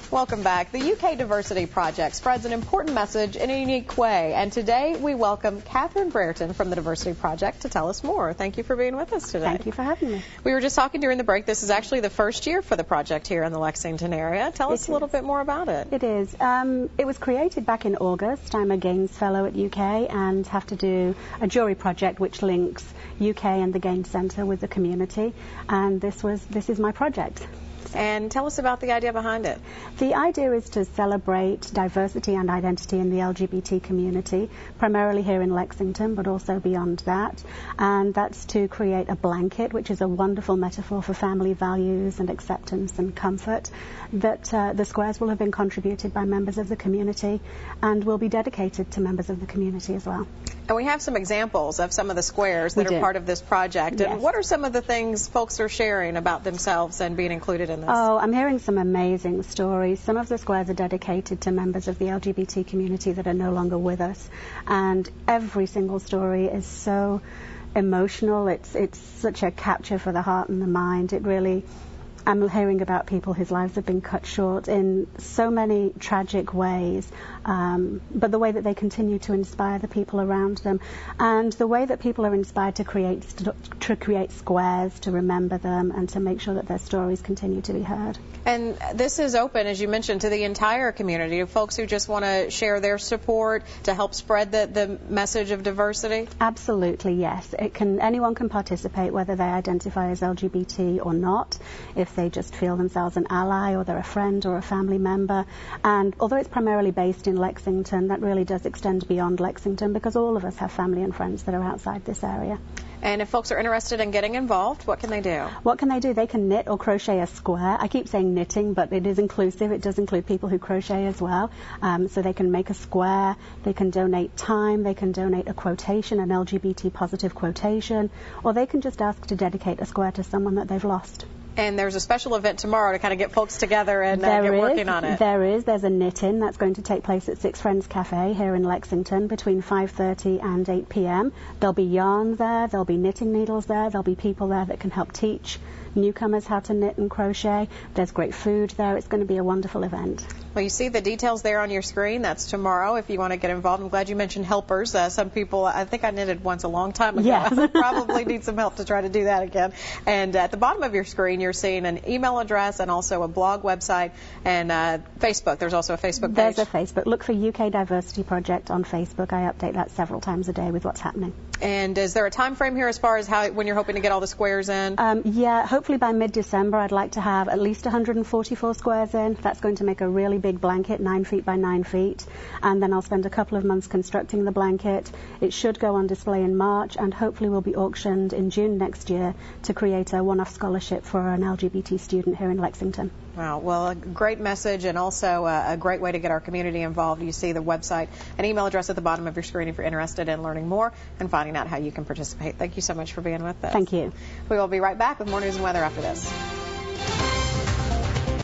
Welcome back. The UK Diversity Project spreads an important message in a unique way. And today we welcome Catherine Brereton from the Diversity Project to tell us more. Thank you for being with us today. Thank you for having me. We were just talking during the break. This is actually the first year for the project here in the Lexington area. Tell us a little bit more about it. It is. It was created back in August. I'm a Gaines Fellow at UK and have to do a jury project which links UK and the Gaines Centre with the community. And this is my project. And tell us about the idea behind it. The idea is to celebrate diversity and identity in the LGBT community, primarily here in Lexington, but also beyond that. And that's to create a blanket, which is a wonderful metaphor for family values and acceptance and comfort, that the squares will have been contributed by members of the community and will be dedicated to members of the community as well. And we have some examples of some of the squares that are part of this project. Yes. And what are some of the things folks are sharing about themselves and being included in this? Oh, I'm hearing some amazing stories. Some of the squares are dedicated to members of the LGBT community that are no longer with us. And every single story is so emotional. It's such a capture for the heart and the mind. It really... I'm hearing about people whose lives have been cut short in so many tragic ways, but the way that they continue to inspire the people around them, and the way that people are inspired to create squares, to remember them, and to make sure that their stories continue to be heard. And this is open, as you mentioned, to the entire community, of folks who just want to share their support to help spread the message of diversity? Absolutely, yes. Anyone can participate, whether they identify as LGBT or not, if they just feel themselves an ally or they're a friend or a family member. And although it's primarily based in Lexington, that really does extend beyond Lexington, because all of us have family and friends that are outside this area. And if folks are interested in getting involved, what can they do? What can they do? They can knit or crochet a square. I keep saying knitting, but it is inclusive. It does include people who crochet as well. So they can make a square, they can donate time, they can donate a quotation, an LGBT positive quotation, or they can just ask to dedicate a square to someone that they've lost. And there's a special event tomorrow to kind of get folks together and get working on it. There's a knit-in that's going to take place at Six Friends Cafe here in Lexington between 5:30 and 8 p.m. There'll be yarn there, there'll be knitting needles there, there'll be people there that can help teach newcomers how to knit and crochet. There's great food there. It's going to be a wonderful event. Well, you see the details there on your screen. That's tomorrow if you want to get involved. I'm glad you mentioned helpers. Some people, I think I knitted once a long time ago. Yes. Probably need some help to try to do that again. And at the bottom of your screen, you're seeing an email address and also a blog website and Facebook. There's also a Facebook page. There's a Facebook. Look for UK Diversity Project on Facebook. I update that several times a day with what's happening. And is there a time frame here as far as when you're hoping to get all the squares in? Yeah, hopefully by mid-December I'd like to have at least 144 squares in. That's going to make a really big blanket, 9 feet by 9 feet. And then I'll spend a couple of months constructing the blanket. It should go on display in March and hopefully will be auctioned in June next year to create a one-off scholarship for an LGBT student here in Lexington. Wow, well, a great message and also a great way to get our community involved. You see the website and email address at the bottom of your screen if you're interested in learning more and finding out how you can participate. Thank you so much for being with us. Thank you. We will be right back with more news and weather after this.